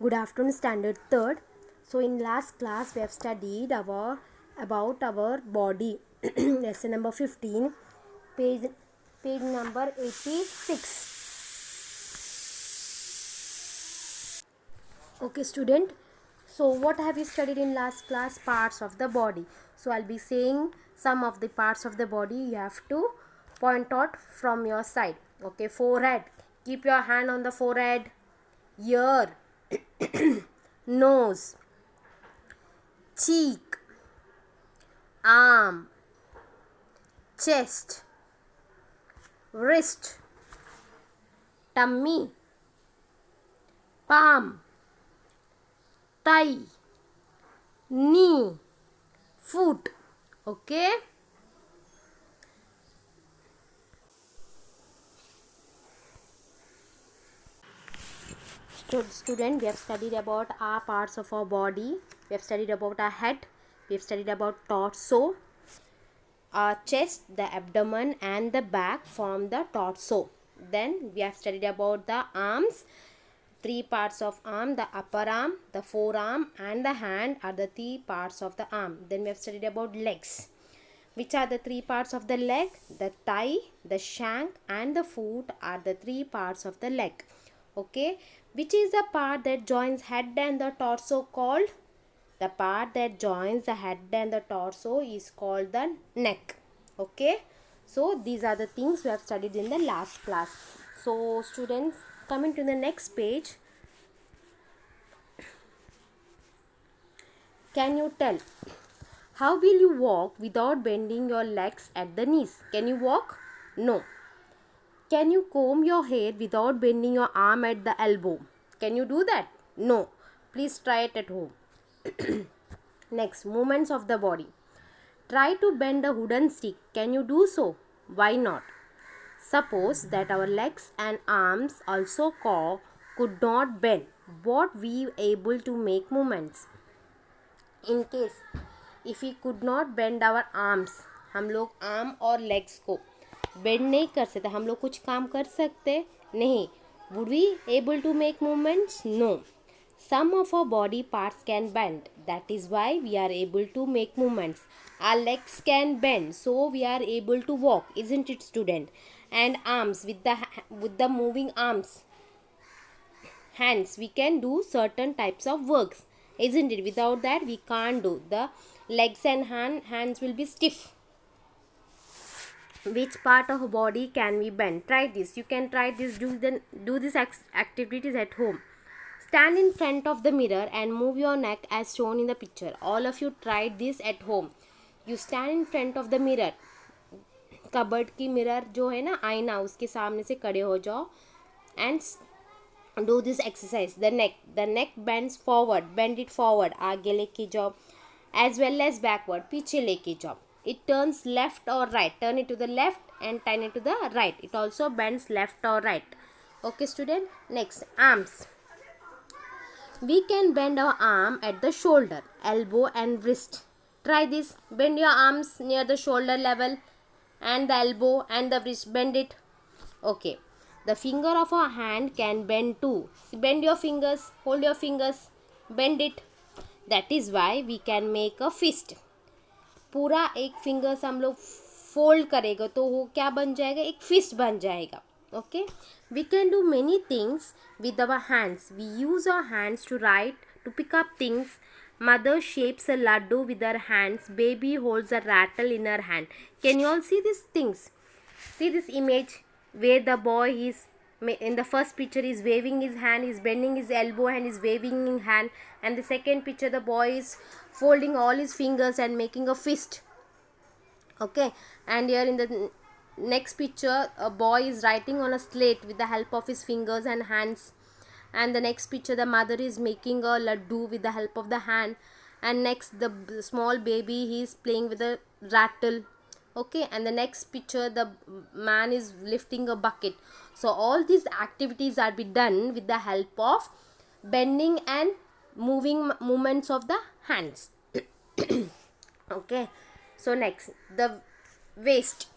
Good afternoon, Standard Third. So in last class we have studied about our body. Lesson number 15, page number 86. Okay, student. So what have you studied in last class? Parts of the body. So I'll be saying some of the parts of the body. You have to point out from your side. Okay, forehead. Keep your hand on the forehead. Ear, nose, cheek, arm, chest, wrist, tummy, palm, thigh, knee, foot. Okay. Student, we have studied about our parts of our body. We have studied about our head. We have studied about torso. Our chest, the abdomen and the back form the torso. Then we have studied about the arms. Three parts of arm: the upper arm, the forearm and the hand are the three parts of the arm. Then we have studied about legs. Which are the three parts of the leg? The thigh, the shank and the foot are the three parts of the leg. Okay. Which is the part that joins head and the torso called? The part that joins the head and the torso is called the neck. Okay. So these are the things we have studied in the last class. So students, coming to the next page, can you tell how will you walk without bending your legs at the knees? Can you walk? No. Can you comb your hair without bending your arm at the elbow? Can you do that? No. Please try it at home. Next, movements of the body. Try to bend a wooden stick. Can you do so? Why not? Suppose that our legs and arms also could not bend. What we able to make movements? In case if we could not bend our arms, हम लोग arm और legs को bend नहीं कर सकते, हम लोग कुछ काम कर सकते नहीं. Would we able to make movements? No. Some of our body parts can bend. That is why we are able to make movements. Our legs can bend, so we are able to walk, isn't it, student? And arms, with the moving arms, hands, we can do certain types of works, isn't it? Without that we can't do. The legs and hands will be stiff. Which part of body can we bend? Try this. You can try this. Do these activities at home. Stand in front of the mirror and move your neck as shown in the picture. All of you tried this at home. You stand in front of the mirror. Cupboard की mirror जो है ना, आईना, उसके सामने से खड़े हो जाओ and do this exercise. The neck bends forward. Bend it forward. आगे लेके जाओ. As well as backward. पीछे लेके जाओ. It turns left or right. Turn it to the left and turn it to the right. It also bends left or right. Okay, student. Next, arms. We can bend our arm at the shoulder, elbow and wrist. Try this. Bend your arms near the shoulder level and the elbow and the wrist. Bend it. Okay. The finger of our hand can bend too. Bend your fingers. Hold your fingers. Bend it. That is why we can make a fist. पूरा एक fingers हम लोग fold करेगा तो वो क्या बन जाएगा? एक फिस्ट बन जाएगा. Okay. We can do many things with our hands. We use our hands to write, to pick up things. Mother shapes a laddu with her hands. Baby holds a rattle in her hand. Can you all see these things? See this image where the boy is in the first picture is waving his hand, is bending his elbow and is waving his hand, and the second picture the boy is folding all his fingers and making a fist. Okay. And here in the next picture a boy is writing on a slate with the help of his fingers and hands, and the next picture the mother is making a laddu with the help of the hand, and next the small baby, he is playing with a rattle. Okay. And the next picture the man is lifting a bucket. So all these activities are be done with the help of bending and moving movements of the hands. Okay. So next, the waist.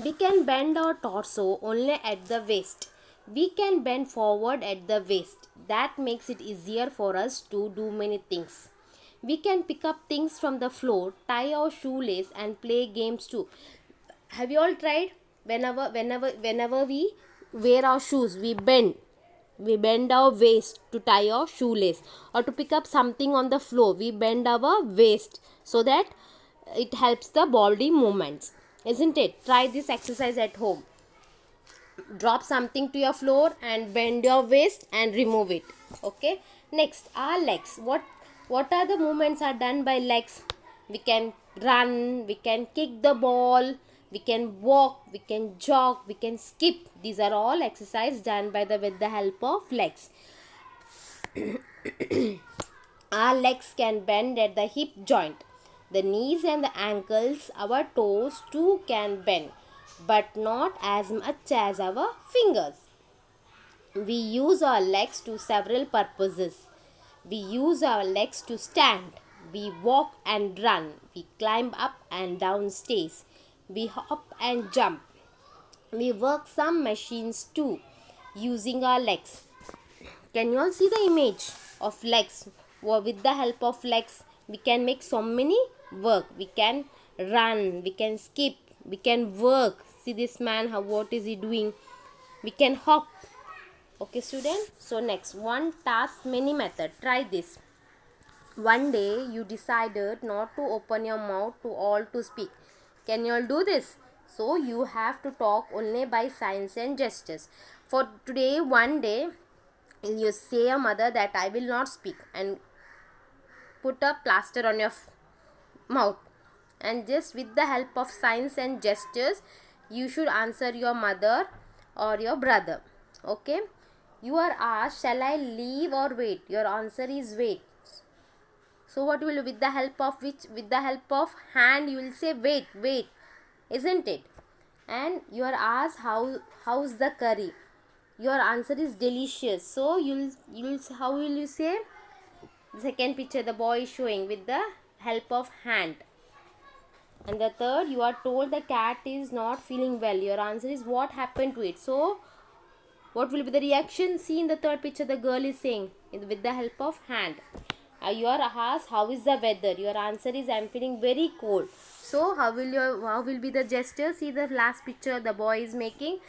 We can bend our torso only at the waist. We can bend forward at the waist. That makes it easier for us to do many things. We can pick up things from the floor, tie our shoelace, and play games too. Have you all tried? Whenever we wear our shoes, we bend our waist to tie our shoelace, or to pick up something on the floor, we bend our waist so that it helps the body movements, isn't it? Try this exercise at home. Drop something to your floor and bend your waist and remove it. Okay, next, our legs. What are the movements are done by legs? We can run, we can kick the ball, we can walk, we can jog, we can skip. These are all exercises done by the with the help of legs. Our legs can bend at the hip joint, the knees and the ankles. Our toes too can bend, but not as much as our fingers. We use our legs to several purposes. We use our legs to stand. We walk and run. We climb up and down stairs. We hop and jump. We work some machines too using our legs. Can you all see the image of legs? With the help of legs, we can make so many work. We can run, we can skip, we can work. See this man, what is he doing? We can hop. Okay, student. So next, one task many method. Try this. One day you decided not to open your mouth to all to speak. Can you all do this? So you have to talk only by signs and gestures. For today, one day, you say your mother that I will not speak, and put a plaster on your mouth, and just with the help of signs and gestures you should answer your mother or your brother. Okay, you are asked, shall I leave or wait? Your answer is wait. So what will, with the help of which, with the help of hand, you will say wait, wait, isn't it? And you are asked, how's the curry? Your answer is delicious. So you'll how will you say? The second picture the boy is showing with the help of hand. And the third, you are told the cat is not feeling well. Your answer is what happened to it? So what will be the reaction? See, in the third picture the girl is saying with the help of hand. You are asked, how is the weather? Your answer is, I am feeling very cold. So how will be the gesture? See the last picture, the boy is making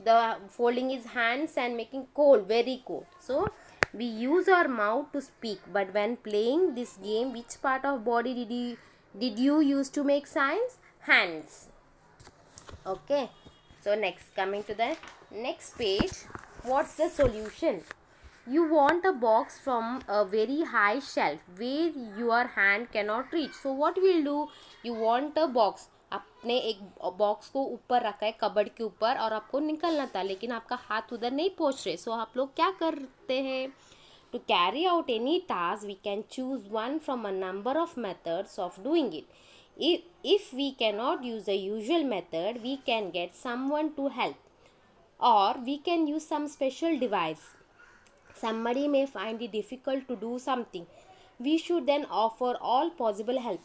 the folding his hands and making cold, very cold. So we use our mouth to speak, but when playing this game, which part of body did you use to make signs? Hands. Okay, so next, coming to the next page, what's the solution? You want a box from a very high shelf where your hand cannot reach. So what will do? You want a box. आपने एक box को ऊपर रखा है cupboard के ऊपर, और आपको निकलना था, लेकिन आपका हाथ उधर नहीं पहुंच रहे. सो आप लोग क्या करते हैं? To carry out any task, we can choose one from a number of methods of doing it. If we cannot use the usual method, we can get someone to help, or we can use some special device. Somebody may find it difficult to do something. We should then offer all possible help.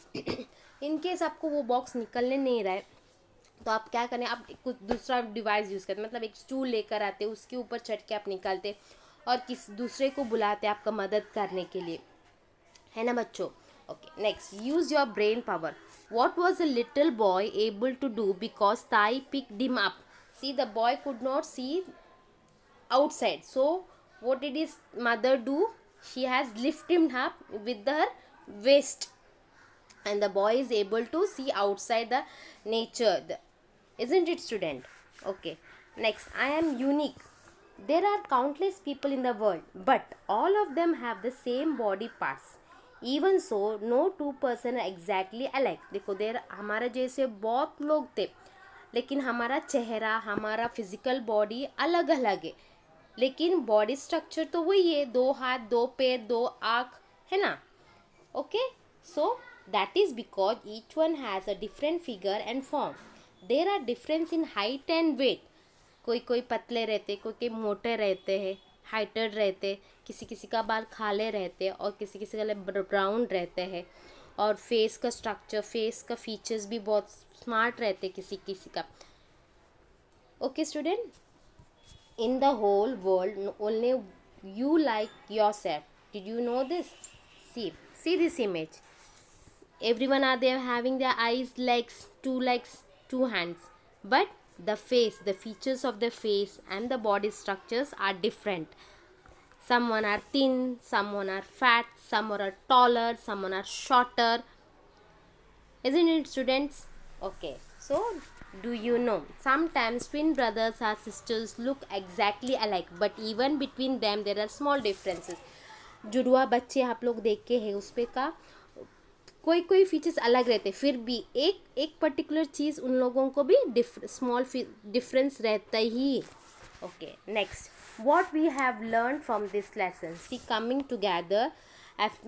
In case आपको वो box निकलने नहीं रहा है, तो आप क्या करें? आप कुछ दूसरा डिवाइस यूज़ करते, मतलब एक स्टूल लेकर आते, उसके ऊपर चढ़ के आप निकालते, और किस दूसरे को बुलाते आपका मदद करने के लिए, है ना बच्चों? Okay, next, use your brain power. What was a little boy able to do because Thai picked him up? See, the boy could not see outside. So what did his mother do? She has lifted him up with her waist, and the boy is able to see outside the nature. Isn't it, student? Okay, next, I am unique. There are countless people in the world, but all of them have the same body parts. Even so, no two person are exactly alike. देखो, हमारे जैसे बहुत लोग थे, लेकिन हमारा चेहरा, हमारा फिजिकल बॉडी अलग अलग है, लेकिन बॉडी स्ट्रक्चर तो वही है, 2 हाथ, 2 पैर, 2 आँख, है ना? Okay, so that is because each one has a different figure and form. There are difference in height and weight. कोई पतले रहते, कोई मोटे रहते हैं, हाइटेड रहते, किसी का बाल खाले रहते, और किसी का ब्राउन रहते हैं, और फेस का स्ट्रक्चर, फेस का फीचर्स भी बहुत स्मार्ट रहते किसी का. Okay student, in the whole world only you like yourself. Did you know this? See this image. Everyone are there having their eyes, legs, two hands. But the face, the features of the face and the body structures are different. Someone are thin, someone are fat, some are taller, someone are shorter. Isn't it, students? Okay, so do you know sometimes twin brothers or sisters look exactly alike, but even between them there are small differences. जुड़वा बच्चे आप लोग देख के है उस पे का कोई कोई फीचर्स अलग रहते, फिर भी एक एक पर्टिकुलर चीज़ उन लोगों को भी स्मॉल डिफरेंस रहता ही. Okay, next, what we have learned from this lesson. See, coming together, I've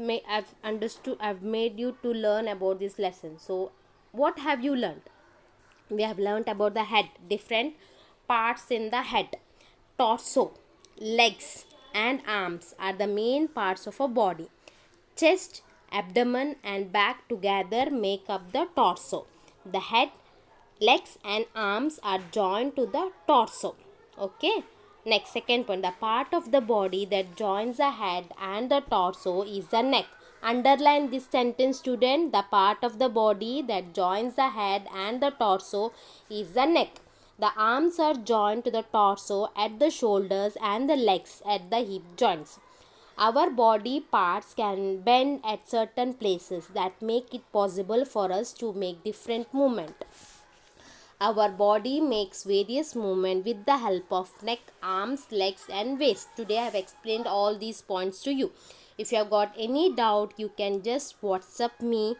made you to learn about this lesson. So what have you learned? We have learned about the head, different parts in the head. Torso, legs and arms are the main parts of a body. Chest, abdomen and back together make up the torso. The head, legs and arms are joined to the torso. Okay, next, second point, the part of the body that joins the head and the torso is the neck. Underline this sentence, student. The part of the body that joins the head and the torso is the neck. The arms are joined to the torso at the shoulders and the legs at the hip joints. Our body parts can bend at certain places that make it possible for us to make different movement. Our body makes various movements with the help of neck, arms, legs and waist. Today I have explained all these points to you. If you have got any doubt, you can just WhatsApp me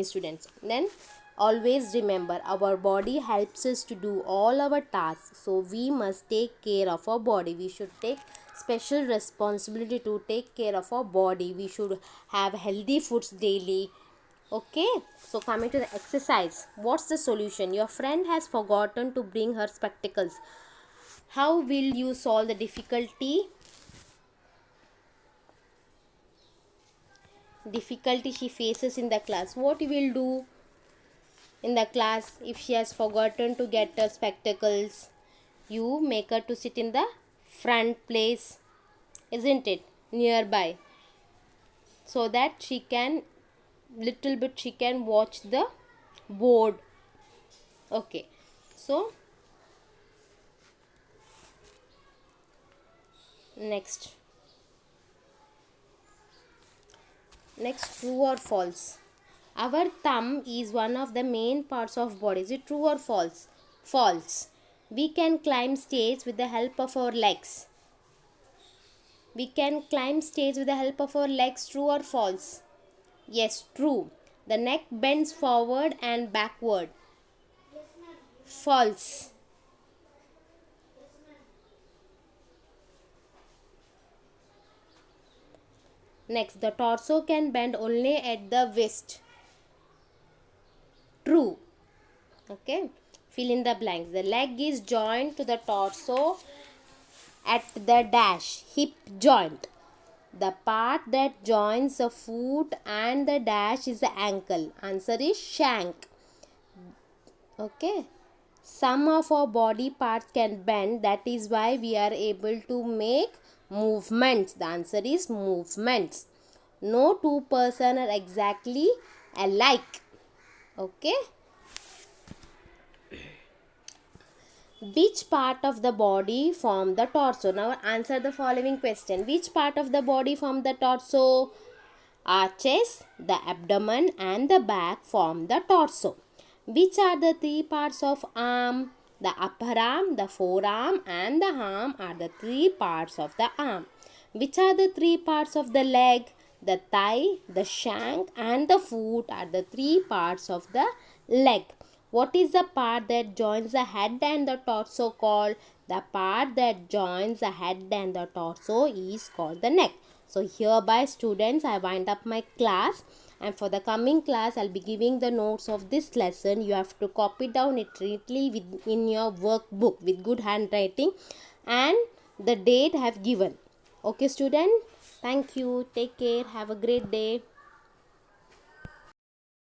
students. Then always remember, our body helps us to do all our tasks. So we must take care of our body. We should take special responsibility to take care of our body. We should have healthy foods daily. Okay, so coming to the exercise, what's the solution? Your friend has forgotten to bring her spectacles. How will you solve the difficulty she faces in the class? What you will do in the class if she has forgotten to get her spectacles? You make her to sit in the front place, isn't it, nearby, so that she can watch the board. Okay, so next, true or false? Our thumb is one of the main parts of body. Is it true or false? False. We can climb stairs with the help of our legs. True or false? Yes, true. The neck bends forward and backward. False. Next, the torso can bend only at the waist. True. Okay. Fill in the blanks. The leg is joined to the torso at the hip joint. The part that joins the foot and the dash is the ankle. Answer is shank. Okay. Some of our body parts can bend. That is why we are able to make movements. The answer is movements. No two persons are exactly alike. Okay. Which part of the body form the torso? Now answer the following question. Which part of the body form the torso? Our chest, the abdomen and the back form the torso. Which are the three parts of arm? The upper arm, the forearm and the arm are the three parts of the arm. Which are the three parts of the leg? The thigh, the shank and the foot are the three parts of the leg. What is the part that joins the head and the torso called? The part that joins the head and the torso is called the neck. So hereby, students, I wind up my class, and for the coming class I'll be giving the notes of this lesson. You have to copy down it neatly in your workbook with good handwriting, and the date I have given. Okay, student? Thank you. Take care. Have a great day.